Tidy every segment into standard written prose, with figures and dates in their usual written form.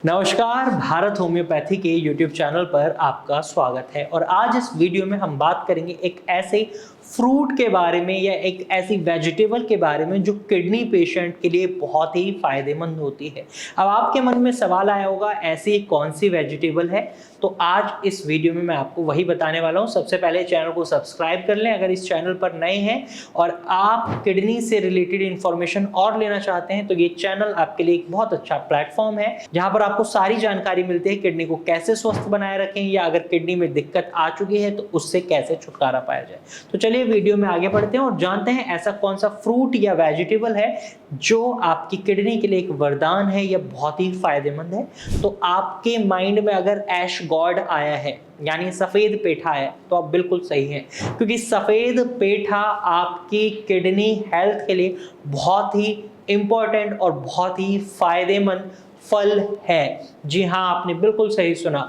नमस्कार, भारत होम्योपैथी के YouTube channel पर आपका स्वागत है। और आज इस वीडियो में हम बात करेंगे एक ऐसे फ्रूट के बारे में या एक ऐसी वेजिटेबल के बारे में जो किडनी पेशेंट के लिए बहुत ही फायदेमंद होती है। अब आपके मन में सवाल आया होगा, ऐसी कौन सी वेजिटेबल है? तो आज इस वीडियो में मैं आपको वही बताने वाला हूँ। सबसे पहले चैनल को सब्सक्राइब कर लें अगर इस चैनल पर नए हैं और आप किडनी से रिलेटेड इंफॉर्मेशन और लेना चाहते हैं तो ये चैनल आपके लिए एक बहुत अच्छा प्लेटफॉर्म है जहां पर आपको सारी जानकारी मिलती है किडनी को कैसे स्वस्थ बनाए रखें या अगर किडनी में दिक्कत आ चुकी है तो उससे कैसे छुटकारा पाया जाए। तो चलिए वीडियो में आगे बढ़ते हैं और जानते हैं ऐसा कौन सा फ्रूट या वेजिटेबल है जो आपकी किडनी के लिए एक वरदान है या बहुत ही फायदेमंद है। तो आपके माइंड में अगर ऐश गॉड आया है यानी सफेद पेठा है तो आप बिल्कुल सही हैं, क्योंकि सफेद पेठा आपकी किडनी हेल्थ के लिए बहुत ही इंपॉर्टेंट और बहुत ही फायदेमंद फल है। जी हाँ, आपने बिल्कुल सही सुना।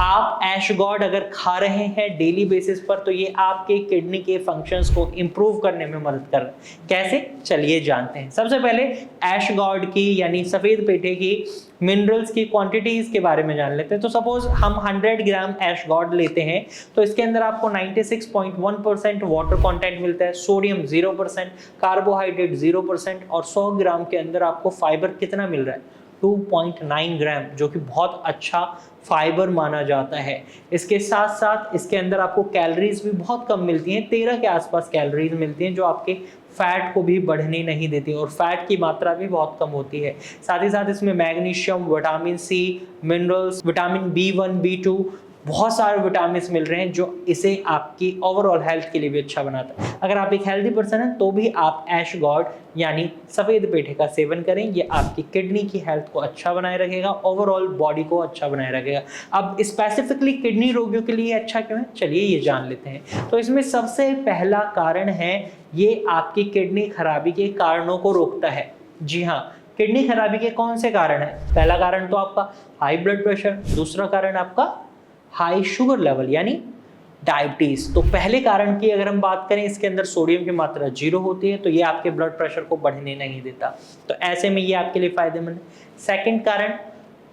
आप ऐश गॉड अगर खा रहे हैं डेली बेसिस पर तो ये आपके किडनी के फंक्शंस को इंप्रूव करने में मदद कर रहा है। कैसे? चलिए जानते हैं। सबसे पहले ऐश गॉड की यानी सफेद पेठे की मिनरल्स की क्वांटिटीज के बारे में जान लेते हैं। तो सपोज हम 100 ग्राम ऐश गॉड लेते हैं तो इसके अंदर आपको 96.1% वाटर कंटेंट मिलता है, सोडियम 0%, कार्बोहाइड्रेट 0% और 100 ग्राम के अंदर आपको फाइबर कितना मिल रहा है? 2.9 ग्राम, जो कि बहुत अच्छा फाइबर माना जाता है। इसके साथ साथ इसके अंदर आपको कैलोरीज भी बहुत कम मिलती हैं, 13 के आसपास कैलोरीज मिलती हैं जो आपके फैट को भी बढ़ने नहीं देती और फैट की मात्रा भी बहुत कम होती है। साथ ही साथ इसमें magnesium, vitamin C, minerals, vitamin B1, B2, बहुत सारे विटामिन मिल रहे हैं जो इसे आपकी ओवरऑल हेल्थ के लिए भी अच्छा बनाता है। अगर आप एक हेल्दी पर्सन हैं तो भी आप ऐश गॉड यानी सफेद पेठे का सेवन करें, ये आपकी किडनी की हेल्थ को अच्छा बनाए रखेगा, ओवरऑल बॉडी को अच्छा बनाए रखेगा। अब स्पेसिफिकली किडनी रोगियों के लिए अच्छा क्यों है, चलिए ये जान लेते हैं। तो इसमें सबसे पहला कारण है ये आपकी किडनी खराबी के कारणों को रोकता है। जी हाँ, किडनी खराबी के कौन से कारण है? पहला कारण तो आपका हाई ब्लड प्रेशर, दूसरा कारण आपका हाई शुगर लेवल यानी डायबिटीज। तो पहले कारण की अगर हम बात करें, इसके अंदर सोडियम की मात्रा 0 होती है तो ये आपके ब्लड प्रेशर को बढ़ने नहीं देता, तो ऐसे में ये आपके लिए फायदेमंद है। सेकंड कारण,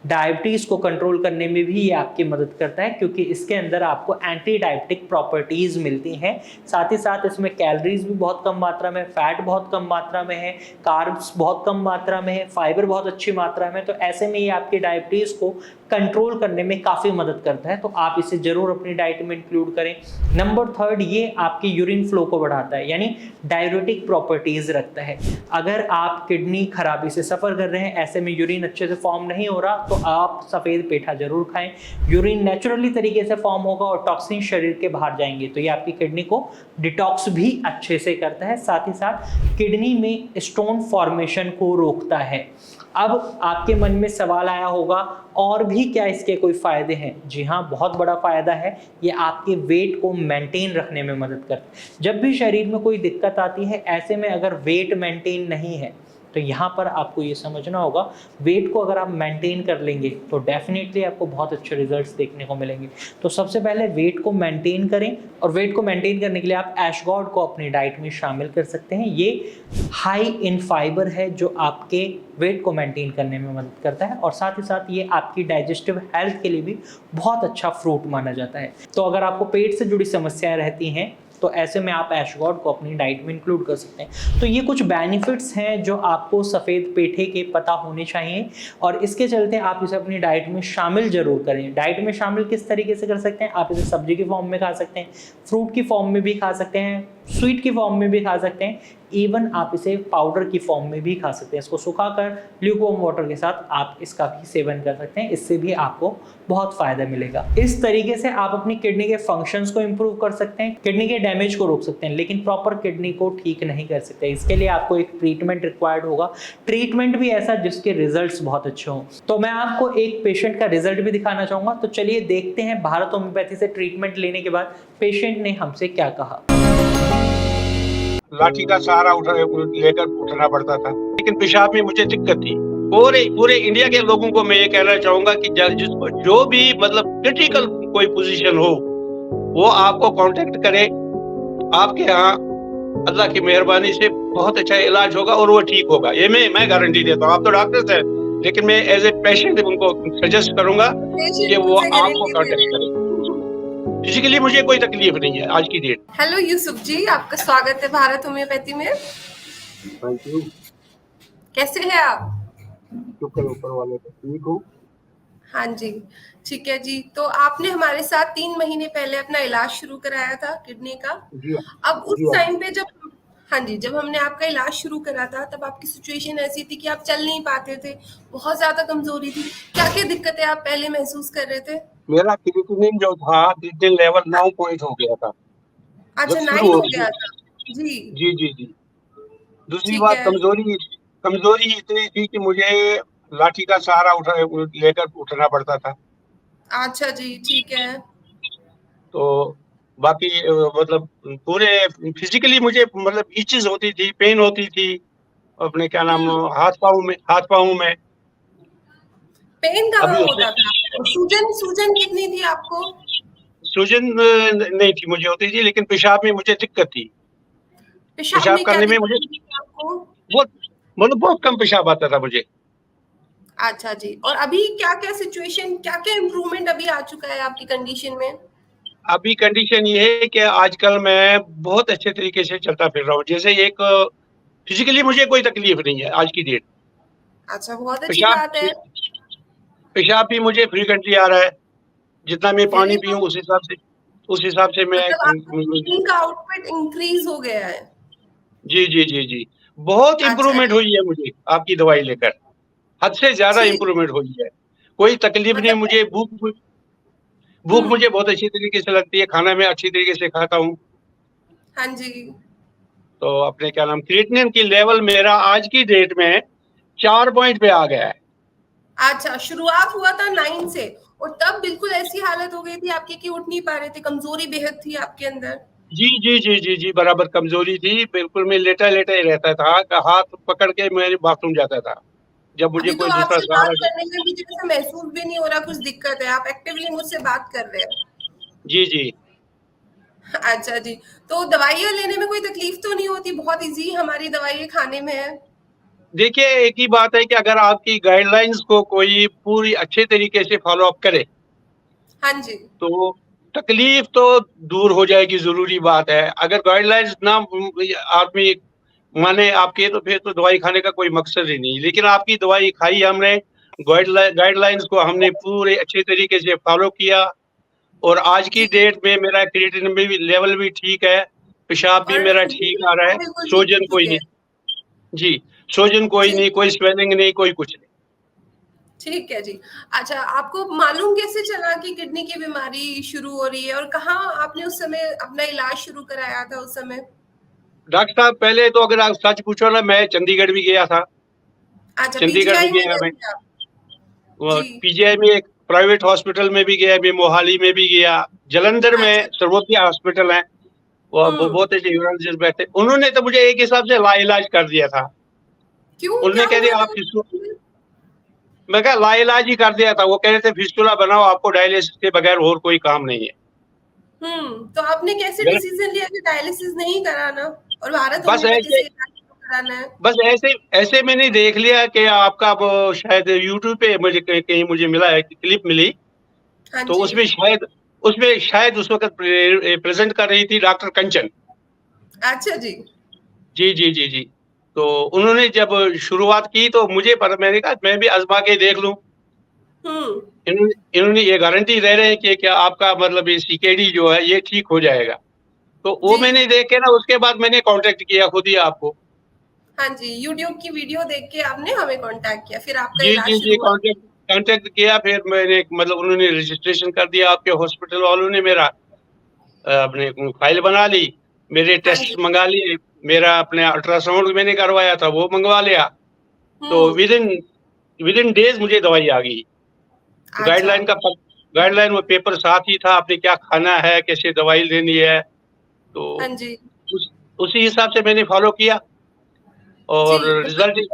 डायबिटीज को कंट्रोल करने में भी ये आपकी मदद करता है क्योंकि इसके अंदर आपको एंटी डायबिटिक प्रॉपर्टीज मिलती हैं। साथ ही साथ इसमें कैलोरीज भी बहुत कम मात्रा में, फैट बहुत कम मात्रा में है, कार्ब्स बहुत कम मात्रा में है, फाइबर बहुत अच्छी मात्रा में। तो ऐसे में ये आपकी डायबिटीज को कंट्रोल करने में काफी मदद करता है, तो आप इसे जरूर अपनी डाइट में इंक्लूड करें। नंबर थर्ड, ये आपकी यूरिन फ्लो को बढ़ाता है यानी डाययूरेटिक प्रॉपर्टीज रखता है। अगर आप किडनी खराबी से सफर कर रहे हैं, ऐसे में यूरिन अच्छे से फॉर्म नहीं हो रहा तो आप सफेद पेठा जरूर खाएं। यूरिन नेचुरली तरीके से फॉर्म होगा और टॉक्सिन शरीर के बाहर जाएंगे तो ये आपकी किडनी को डिटॉक्स भी अच्छे से करता है। साथ ही साथ किडनी में स्टोन फॉर्मेशन को रोकता है। अब आपके मन में सवाल आया होगा, और भी क्या इसके कोई फायदे हैं? जी हाँ, बहुत बड़ा फायदा है, ये आपके वेट को मेंटेन रखने में मदद करता है। जब भी शरीर में कोई दिक्कत आती है, ऐसे में अगर वेट मेंटेन नहीं है तो यहाँ पर आपको ये समझना होगा, वेट को अगर आप मेंटेन कर लेंगे तो डेफिनेटली आपको बहुत अच्छे रिजल्ट्स देखने को मिलेंगे। तो सबसे पहले वेट को मेंटेन करें और वेट को मेंटेन करने के लिए आप ऐश गॉड को अपनी डाइट में शामिल कर सकते हैं। ये हाई इन फाइबर है जो आपके वेट को मेंटेन करने में मदद करता है और साथ ही साथ ये आपकी डाइजेस्टिव हेल्थ के लिए भी बहुत अच्छा फ्रूट माना जाता है। तो अगर आपको पेट से जुड़ी समस्याएं रहती हैं तो ऐसे में आप ऐश गॉड को अपनी डाइट में इंक्लूड कर सकते हैं। तो ये कुछ बेनिफिट्स हैं जो आपको सफ़ेद पेठे के पता होने चाहिए और इसके चलते आप इसे अपनी डाइट में शामिल जरूर करें। डाइट में शामिल किस तरीके से कर सकते हैं? आप इसे सब्जी के फॉर्म में खा सकते हैं, फ्रूट की फॉर्म में भी खा सकते हैं, स्वीट की फॉर्म में भी खा सकते हैं, इवन आप इसे पाउडर की फॉर्म में भी खा सकते हैं। इसको सुखाकर ल्यूकवार्म वाटर के साथ आप इसका भी सेवन कर सकते हैं, इससे भी आपको बहुत फायदा मिलेगा। इस तरीके से आप अपनी किडनी के फंक्शंस को इंप्रूव कर सकते हैं, किडनी के डैमेज को रोक सकते हैं, लेकिन प्रॉपर किडनी को ठीक नहीं कर सकते। इसके लिए आपको एक ट्रीटमेंट रिक्वायर्ड होगा, ट्रीटमेंट भी ऐसा जिसके रिजल्ट्स बहुत अच्छे हों। तो मैं आपको एक पेशेंट का रिजल्ट भी दिखाना चाहूंगा, तो चलिए देखते हैं भारत होम्योपैथी से ट्रीटमेंट लेने के बाद पेशेंट ने हमसे क्या कहा। लाठी का सहारा लेकर उठना पड़ता था, लेकिन पेशाब में मुझे दिक्कत थी। पूरे इंडिया के लोगों को मैं ये कहना चाहूंगा कि जिसको जो भी मतलब क्रिटिकल कोई पोजीशन हो वो आपको कांटेक्ट करे। आपके यहाँ अल्लाह की मेहरबानी से बहुत अच्छा इलाज होगा और वो ठीक होगा, ये मैं गारंटी देता हूँ। आप तो डॉक्टर हैं, लेकिन मैं एज ए पेशेंट उनको सजेस्ट करूंगा कि पेशेंट वो उनसे आपको गारंटी दे कांटेक्ट रहे करें। फिजिकली मुझे कोई तकलीफ नहीं है आज की डेट। हैं। हेलो यूसुफ जी, आपका स्वागत है भारत होम्योपैथी में। Thank you. कैसे हैं आप? शुक्र ऊपर वाले का, ठीक हूँ। हाँ जी, ठीक है जी। तो आपने हमारे साथ 3 महीने पहले अपना इलाज शुरू कराया था किडनी का। जी हाँ। अब उस जी हाँ। टाइम पे जब हाँ जी, जब हमने आपका इलाज शुरू करा था तब आपकी सिचुएशन ऐसी थी कि आप चल नहीं पाते थे, बहुत ज्यादा कमजोरी थी। क्या-क्या दिक्कतें आप पहले महसूस कर रहे थे? मेरा क्रिएटिनिन जो था क्रिएटिनिन लेवल 9 पॉइंट हो गया था अच्छा, जब शुरू 9 हो हुई। गया था। जी, जी जी जी। दूसरी ठीक बात, है। कमजोरी कमजोरी इतनी थी कि मुझे लाठी का सहारा लेकर उठना पड़ता था। अच्छा जी, ठीक है। तो बाकी मतलब पूरे फिजिकली मुझे मतलब इचेस होती थी, पेन होती थी अपने क्या नाम हुँ, हाथ पाँव में। पेन अभी कहाँ उसमें होता था आपको? सूजन सूजन कितनी थी आपको? सूजन नहीं थी मुझे होती थी, लेकिन पेशाब में मुझे दिक्कत थी। पेशाब पेशाब में क्या करने में दिक्कत मुझे थी आपको? बहुत मतलब बहुत कम पेशाब आता था मुझे। अच्छा जी, और अभी क्या-क्या सिचुएशन, क्या-क्या इम्प्रूवमेंट अभी आ चुका है आपकी कंडीशन में? अभी कंडीशन ये है कि आजकल मैं बहुत अच्छे तरीके से चलता फिर रहा हूँ। जैसे एक फिजिकली मुझे कोई तकलीफ नहीं है आज की डेट। अच्छा, बहुत अच्छी पेशाब बात है। पेशाब भी मुझे फ्रीक्वेंटली आ रहा है। जितना मैं वेरी पानी पीऊँ गुड। उस हिसाब से मैं मतलब आपका किडनी का आउटपुट इंक्रीज हो गया है। जी, जी, जी, जी। बहुत अच्छा इम्प्रूवमेंट जी, हुई है मुझे आपकी दवाई लेकर। हद से ज़्यादा ठीक। इम्प्रूवमेंट हुई है। कोई तकलीफ नहीं मतलब मुझे। भूख भूख हुँ, मुझे बहुत अच्छी तरीके से लगती है, खाना मैं अच्छी तरीके से खाता हूँ। हाँ जी। तो अपने क्या नाम क्रिएटिनिन की लेवल मेरा आज की डेट में 4 पॉइंट पे आ गया है। अच्छा, शुरुआत हुआ था 9 से और तब बिल्कुल ऐसी हालत हो गई थी आपकी कि उठ नहीं पा रहे थे, कमज़ोरी बेहद थी आपके अंदर। जी, जी, जी, जी, जी, बराबर कमज़ोरी थी। बिल्कुल मैं लेटा-लेटा ही रहता था, हाथ पकड़ के मैं बाथरूम जाता था, जब मुझे अभी तो कोई दूसरा आपसे बात सहारा। करने में मुझे ऐसा महसूस भी नहीं हो रहा कुछ दिक्कत है, आप एक्टिवली मुझसे बात कर रहे हैं। जी, जी। अच्छा जी, तो दवाइयाँ लेने में कोई तकलीफ तो नहीं होती? बहुत ईज़ी हमारी दवाइयाँ खाने में है। देखिए, एक ही बात है कि अगर आपकी गाइडलाइंस को कोई पूरी अच्छे तरीके से फ़ॉलो अप करे, हाँ जी, तो तकलीफ तो दूर हो जाएगी, ज़रूरी बात है। अगर गाइडलाइंस ना आदमी माने आपके, तो फिर तो दवाई खाने का कोई मकसद ही नहीं। लेकिन आपकी दवाई खाई हमने, गाइडलाइंस को हमने पूरे अच्छे तरीके से फ़ॉलो किया और आज की जी। डेट में मेरा क्रिएटिनिन में भी लेवल भी ठीक है, पेशाब भी और मेरा किडनी ठीक भी आ रहा आपका है, बिल्कुल ठीक हो सोजन कोई चुके नहीं। हैं। जी, सोजन कोई ठीक नहीं, कोई स्वेलिंग नहीं, कोई कुछ नहीं। ठीक है जी। अच्छा, आपको मालूम कैसे चला कि किडनी की बीमारी शुरू हो रही है और कहाँ आपने उस समय अपना इलाज शुरू कराया था उस समय? डॉक्टर साहब, पहले तो अगर आप सच पूछो ना, मैं चंडीगढ़ भी गया था। अच्छा, चंडीगढ़ भी पीजीआई में गया गए मैं। थे आप? वो जी। पीजीआई में एक प्राइवेट हॉस्पिटल में भी गया, मैं मोहाली में भी गया, जालंधर अच्छा, में सर्वोदय हॉस्पिटल है। वो हुँ। बहुत अच्छे यूरोलॉजिस्ट बैठे, उन्होंने तो मुझे एक हिसाब से लाइलाज कर दिया था। क्यों, उन्होंने क्या कह हुआ दिया था आप उस फिस्टू समय? मैं कहा लाइलाज ही कर दिया था। वो कह रहे थे फिस्टुला बनाओ, आपको डायलिसिस के बगैर और कोई काम नहीं है। तो आपने कैसे मेरा डिसीज़न लिया कि डायलिसिस नहीं कराना और भारत बस होम्योपैथी ऐसे से इलाज शुरू कराना है? बस ऐसे ऐसे मैंने देख लिया कि आपका वो शायद यूट्यूब पे मुझे कहीं कहीं मुझे मिला है, क्लिप मिली। हाँ तो जी। उसमें शायद उस वक़्त प्रेज़ेंट कर रही थी डॉक्टर कंचन। अच्छा जी। जी, जी, जी, जी। तो उन्होंने जब शुरुआत की तो मुझे पर मैंने कहा मैं भी आज़मा के देख लूँ। हुँ। इन्होंने इन्होंने ये गारंटी दे रहे हैं कि क्या आपका मतलब ये सीकेडी जो है ये ठीक हो जाएगा। तो वो जी। मैंने देख के ना उसके बाद मैंने कॉन्टैक्ट किया खुद ही आपको। हाँ जी, यूट्यूब की वीडियो देख के आपने हमें कॉन्टैक्ट किया, फिर आपका जी, इलाज जी, जी, शुरू हुआ। कॉन्टैक्ट कॉन्टैक्ट किया, फिर मैंने मतलब उन्होंने रजिस्ट्रेशन कर दिया, आपके हॉस्पिटल वालों ने मेरा अपने फ़ाइल बना ली, मेरे हाँ जी। टेस्ट मँगा लिए, मेरा अपने अल्ट्रासाउंड मैंने करवाया था वो मँगवा लिया। तो हुँ। विदिन डेज़ मुझे दवाई आ गई। अच्छा। गाइडलाइन का प गाइडलाइन वो पेपर साथ ही था, आपने क्या खाना है, कैसे दवाई लेनी है, तो हाँ जी। उस उसी हिसाब से मैंने फ़ॉलो किया जी, और बहुत रिज़ल्ट रि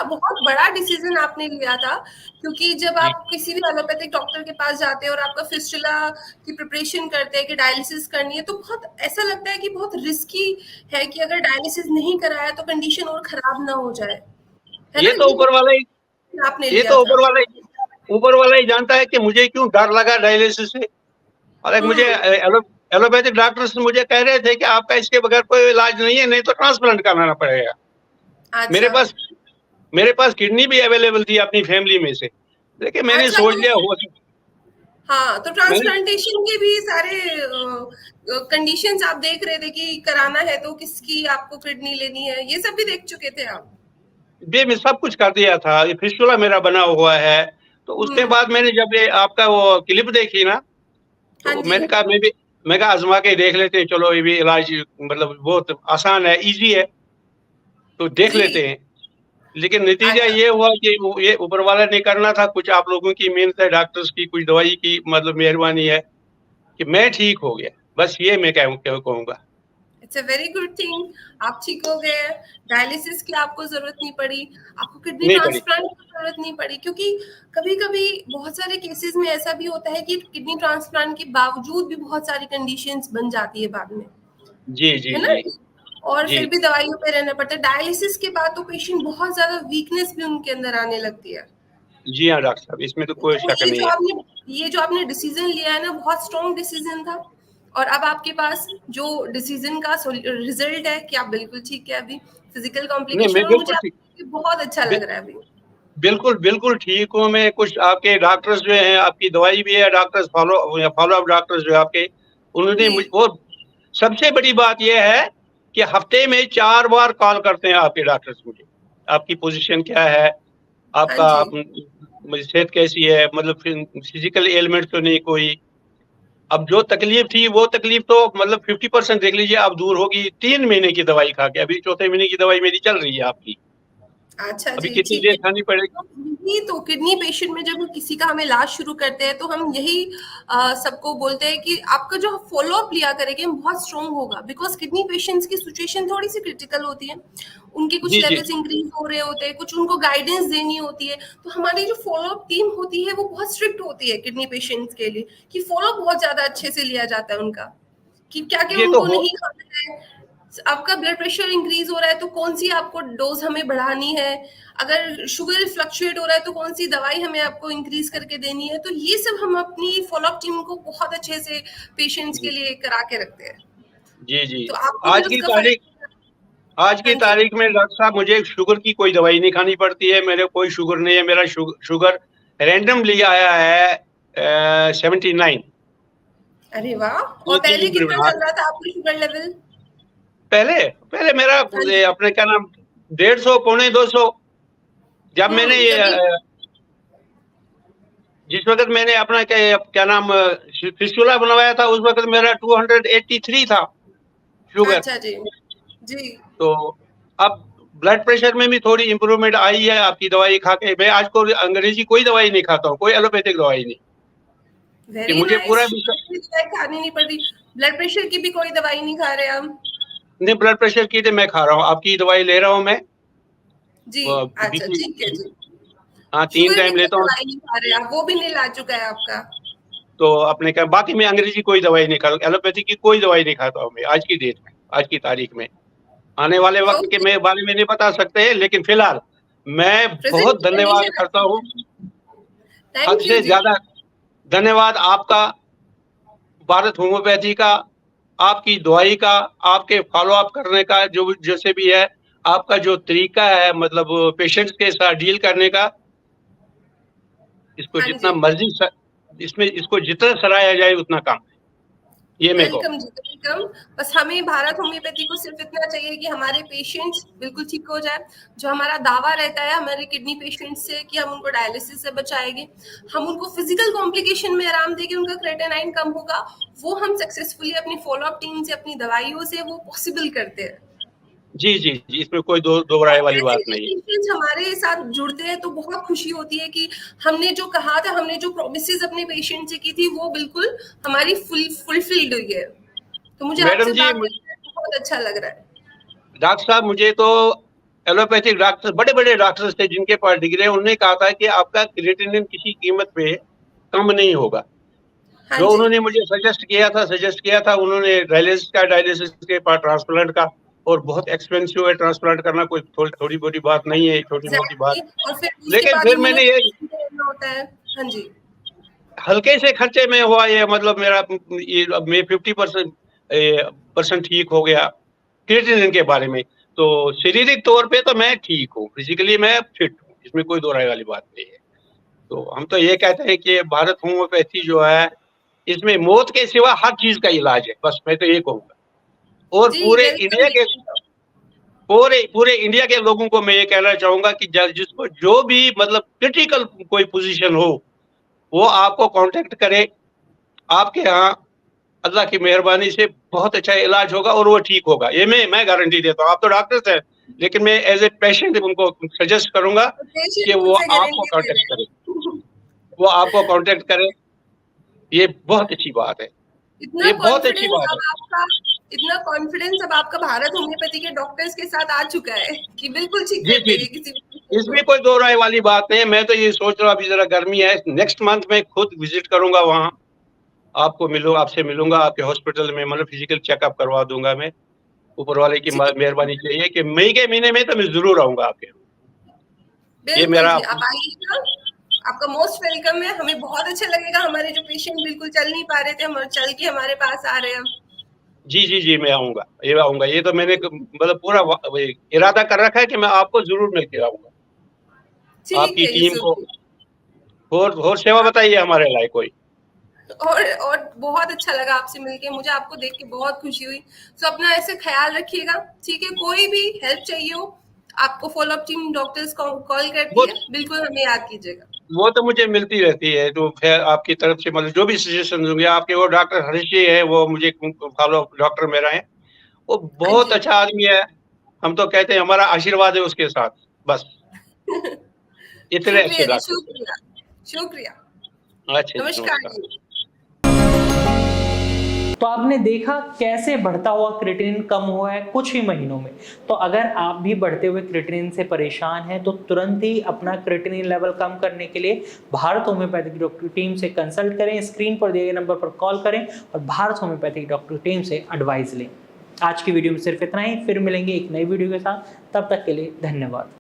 बहुत बड़ा डिसीज़न आपने लिया था, क्योंकि जब जी, आप किसी भी एलोपैथिक डॉक्टर के पास जाते हैं और आपका फिस्टुला की प्रिपरेशन करते हैं कि डायलिसिस करनी है, तो बहुत ऐसा लगता है कि बहुत रिस्की है कि अगर डायलिसिस नहीं कराया तो कंडीशन और खराब ना हो जाए। है ये ना? तो ये बहुत आपने ये लिया तो था? ऊपर वाला ही जानता है कि मुझे क्यों डर लगा डायलिसिस से। और मुझे एलोपैथिक डॉक्टर्स मुझे कह रहे थे कि आपका इसके बगैर कोई इलाज नहीं है, नहीं तो ट्रांसप्लांट कराना पड़ेगा। मेरे अच्छा। पास मेरे पास किडनी भी अवेलेबल थी अपनी फैमिली में से, लेकिन मैंने अच्छा, सोच तो लिया हो हाँ, तो मैंने ट्रांसप्लांटेशन के भी सारे कंडीशंस आप देख रहे थे कि कराना है तो किसकी आपको किडनी लेनी है, ये सब भी देख चुके थे आप? मैं सब कुछ कर दिया था। ये फिस्टुला मेरा बना हुआ है। तो उसके हुँ। बाद मैंने जब ये आपका वो क्लिप देखी ना, हाँ तो जी। मैं कहा आजमा के देख लेते हैं, चलो ये भी इलाज मतलब बहुत आसान है, इजी है, तो देख जी। लेते हैं। लेकिन नतीजा अच्छा। ये हुआ कि ये ऊपर वाला ने करना था, कुछ आप लोगों की मेहनत है, डॉक्टर्स की कुछ दवाई की मतलब मेहरबानी है कि मैं ठीक हो गया। बस ये मैं कहूँगा। It's a very good thing, आप ठीक हो गए, डायलिसिस की आपको ज़रूरत नहीं पड़ी, आपको किडनी नहीं पड़ी। ट्रांसप्लांट की ज़रूरत नहीं पड़ी, क्योंकि कभी-कभी बहुत सारे केसेज़ में ऐसा भी होता है कि किडनी ट्रांसप्लांट के बावजूद भी बहुत सारी कंडीशंस बन जाती है बाद में, जी, जी, है ना? जी। और जी। फिर भी दवाइयों पे रहना पड़ता है। डायलिसिस के बाद तो पेशेंट बहुत ज़्यादा वीकनेस भी उनके अंदर आने लगती है। जी हाँ, डॉक्टर साहब, इसमें तो कोई तो शक नहीं है। ये जो आपने डिसीजन लिया है ना, बहुत स्ट्रॉन्ग डिसीजन था। और अब आपके पास जो डिसीजन का रिजल्ट है कि आप बिल्कुल ठीक है अभी, फिजिकल नहीं, कॉम्प्लिकेशन, मैं और मुझे बिल्कुल ठीक आपको बहुत अच्छा बि लग रहा है अभी। बिल्कुल, बिल्कुल ठीक हूँ मैं। कुछ आपके डॉक्टर्स जो हैं, आपकी दवाई भी है, डॉक्टर्स फ़ॉलो अप डॉक्टर्स जो है आपके, उन्होंने जी। वो सबसे बड़ी बात ये है कि हफ़्ते में 4 बार कॉल करते हैं आपके डॉक्टर्स मुझे। आपकी पोज़ीशन क्या है? हाँ आपका जी। सेहत कैसी है? मतलब फिज़िकल एलिमेंट तो नहीं कोई? अब जो तकलीफ़ थी, वो तकलीफ़ तो मतलब 50% देख लीजिए अब दूर होगी 3 महीने की दवाई खा के। अभी चौथे महीने की दवाई मेरी चल रही है आपकी। अच्छा अभी जी, कितनी ठीक देर है। खानी पड़ेगी? तो यही तो किडनी पेशेंट में जब किसी का हम इलाज शुरू करते हैं तो हम यही सबको बोलते हैं कि आपका जो फ़ॉलो अप लिया करेंगे बहुत स्ट्रॉन्ग होगा, बिकॉज़ किडनी पेशेंट्स की सिचुएशन थोड़ी-सी क्रिटिकल होती है। उनके कुछ जी, जी। लेवल्स इंक्रीज़ हो रहे होते हैं, कुछ उनको गाइडेंस देनी होती है। तो हमारी जो फ़ॉलो अप टीम होती है वो बहुत स्ट्रिक्ट होती है किडनी पेशेंट्स के लिए, कि फ़ॉलो अप बहुत ज़्यादा अच्छे से लिया जाता है उनका। कि क्या-क्या ये तो उनको हो नहीं खाना है, आपका ब्लड प्रेशर इंक्रीज़ हो रहा है तो कौन-सी आपको डोज़ हमें बढ़ानी है, अगर शुगर फ्लक्चुएट हो रहा है तो कौन-सी दवाई हमें आपको इंक्रीज़ करके देनी है। तो ये सब हम अपनी फ़ॉलो अप टीम को बहुत अच्छे से पेशेंट्स के जी, लिए करा के रखते हैं। जी, जी। तो आपको भी आज की उसका तारीख़ फ़ायदा। आज की हाँ जी। तारीख़ में डॉक्टर साहब मुझे शुगर की कोई दवाई नहीं खानी पड़ती है, मेरे कोई शुगर नहीं है, मेरा शुगर रैंडमली आया है 79। अरे वाह! ये और चीज़ पहले इम्प्रूव कितना हाँ, चल रहा था आपका शुगर लेवल? पहले पहले मेरा हाँ जी। अपने क्या नाम 150 पौने 200 जब मैंने ये तभी। जिस वक़्त मैंने अपना क्या नाम फिस्टुला बनवाया था, उस वक़्त मेरा 283 था शुगर। अच्छा जी। जी। तो अब ब्लड प्रेशर में भी थोड़ी इम्प्रूवमेंट आई है आपकी दवाई खा के। मैं आज को अंग्रेज़ी कोई दवाई नहीं खाता हूँ, कोई एलोपैथिक दवाई नहीं, कि वेरी मुझे नाइस, पूरा शुगर विश्व की भी दवाई खानी नहीं पड़ रही, ब्लड प्रेशर की भी कोई दवाई नहीं खा रहे हम। नहीं ब्लड प्रेशर की तो मैं खा रहा हूँ, आपकी दवाई ले रहा हूँ मैं। जी। अच्छा, बीपी ठीक है जी। हाँ, 3 शुगर की टाइम कोई लेता हूँ। दवाई नहीं खा रहे आप, वो भी नील आ चुका है आपका। तो अपने क्या बाकी मैं अंग्रेज़ी कोई दवाई नहीं खाता, एलोपैथी की कोई दवाई नहीं खाता हूँ मैं आज की डेट में, आज की तारीख में। आने वाले वक़्त के ओके। मैं बारे में नहीं बता सकते, लेकिन फ़िलहाल मैं प्रेज़ेंट बहुत की धन्यवाद कंडीशन करता अच्छी हूँ, है। हद थैंक यू से जी। ज़्यादा धन्यवाद आपका, भारत होम्योपैथी का, आपकी दवाई का, आपके फ़ॉलो-अप करने का जो जैसे भी है, आपका जो तरीका है मतलब पेशेंट्स के साथ डील करने का, इसको हाँ जितना जी। मर्ज़ी इसको जितना सराहा जाए उतना कम है, ये मैं वेलकम कहूँगा। जी, वेलकम। बस हमें भारत होम्योपैथी को सिर्फ़ इतना चाहिए कि हमारे पेशेंट्स बिल्कुल ठीक हो जाएँ। जो हमारा दावा रहता है हमारे किडनी पेशेंट्स से कि हम उनको डायलिसिस से बचाएँगे, हम उनको फिज़िकल कॉम्प्लिकेशन में आराम देंगे, उनका क्रेटिनाइन कम होगा, वो हम सक्सेसफुली अपनी फ़ॉलो अप टीम से, अपनी दवाइयों से वो पॉसिबल करते हैं। जी, जी, जी, इसमें कोई दो राय वाली ऐसे बात ही नहीं है। पेशेंट्स हमारे साथ जुड़ते हैं तो बहुत खुशी होती है कि हमने जो कहा था, हमने जो प्रॉमिसेस अपने पेशेंट से की थी, वो बिल्कुल हमारी फुलफिल्ड हुई है। तो मुझे मैडम आपसे जी, बात करके बहुत अच्छा लग रहा है। डॉक्टर साहब मुझे तो एलोपैथिक डॉक्टर बड़े-बड़े डॉक्टर्स थे जिनके पास डिग्री है, उन्होंने कहा था कि आपका क्रिएटिनिन किसी कीमत पे कम नहीं होगा। हाँ जो जी। उन्होंने मुझे सजेस्ट किया था उन्होंने डायलिसिस के बाद ट्रांसप्लांट का और बहुत एक्सपेंसिव है ट्रांसप्लांट करना, कोई थोड़ी मोटी बात नहीं है, छोटी मोटी बात। और फिर उसके लेकिन बाद फिर मैंने ये होता है। हाँ जी, हल्के से खर्चे में हुआ ये, मतलब मेरा ये मैं 50% ठीक हो गया क्रिएटिनिन के बारे में। तो शारीरिक तौर पे तो मैं ठीक हूँ, फिजिकली मैं फिट हूँ, इसमें कोई दो राय वाली बात नहीं है। तो हम तो ये कहते हैं कि भारत होम्योपैथी जो है, इसमें मौत के सिवा हर चीज का इलाज है, बस मैं तो ये कहूँगा। और जी पूरे बिल्कुल। इंडिया के पूरे इंडिया के लोगों को मैं ये कहना चाहूंगा कि जिसको जो भी मतलब क्रिटिकल कोई पोजीशन हो, वो आपको कांटेक्ट करे। आपके यहाँ अल्लाह की मेहरबानी से बहुत अच्छा इलाज होगा और वो ठीक होगा, ये मैं गारंटी देता हूँ। आप तो डॉक्टर्स हैं, लेकिन मैं एज ए पेशेंट उनको सजेस्ट करूंगा कि पेशेंट वो मुझसे आपको गारंटी दे कांटेक्ट रहे करे, हैं। वो आपको कांटेक्ट करे। ये बहुत अच्छी बात है, इतना ये बहुत अच्छी कॉन्फिडेंस बात अब है। आपका इतना कॉन्फिडेंस अब आपका भारत होम्योपैथी के डॉक्टर्स के साथ आ चुका है कि बिल्कुल ठीक जी कर जी, देंगे किसी भी patient इसमें को। कोई दो राय वाली बात नहीं है। मैं तो ये सोच रहा हूँ, अभी जरा गर्मी है, नेक्स्ट मंथ में खुद विजिट करूंगा वहाँ, आपसे मिलूंगा, आपके हॉस्पिटल में मतलब फिजिकल चेकअप करवा दूंगा मैं। ऊपर वाले की जी मेहरबानी चाहिए कि मई के महीने में तो मैं जरूर आऊंगा आपके यहाँ। ये बिल्कुल मेरा जी, आप आइएगा, आपका मोस्ट वेलकम है। हमें बहुत अच्छा लगेगा, हमारे जो पेशेंट बिल्कुल चल नहीं पा रहे थे, हम चल के हमारे पास आ रहे हैं। जी जी जी, मैं आऊंगा, ये आऊंगा। ये तो मैंने मतलब पूरा इरादा कर रखा है कि मैं आपको जरूर मिलके आऊंगा, ठीक आपकी है टीम यूसुफ को। जी। और सेवा बताइए हमारे लायक कोई। और बहुत अच्छा लगा आपसे मिलके, मुझे आपको देख के बहुत खुशी हुई। तो अपना ऐसे ख्याल रखिएगा, ठीक है? कोई भी हेल्प चाहिए हो, आपको फॉलोअप टीम डॉक्टर्स को कॉल करती वो है, बिल्कुल हमें याद कीजिएगा। वो तो मुझे मिलती रहती है, तो फिर आपकी तरफ से मतलब जो भी सजेशन होंगे, आपके वो डॉक्टर हरीश जी है, वो मुझे फॉलो डॉक्टर मेरा है, वो हाँ बहुत जी। अच्छा आदमी है। हम तो कहते हैं हमारा आशीर्वाद है उसके साथ, बस। इतने अच्छे शुक्रिया जी, डॉक्टर। शुक्रिया, शुक्रिया। अच्छा जी, नमस्कार नमस्कार। जी। तो आपने देखा कैसे बढ़ता हुआ क्रिएटिनिन कम हुआ है कुछ ही महीनों में। तो अगर आप भी बढ़ते हुए क्रिएटिनिन से परेशान हैं तो तुरंत ही अपना क्रिएटिनिन लेवल कम करने के लिए भारत होम्योपैथिक डॉक्टर टीम से कंसल्ट करें, स्क्रीन पर दिए गए नंबर पर कॉल करें और भारत होम्योपैथिक डॉक्टर टीम से एडवाइस लें। आज की वीडियो में सिर्फ इतना ही, फिर मिलेंगे एक नई वीडियो के साथ। तब तक के लिए धन्यवाद।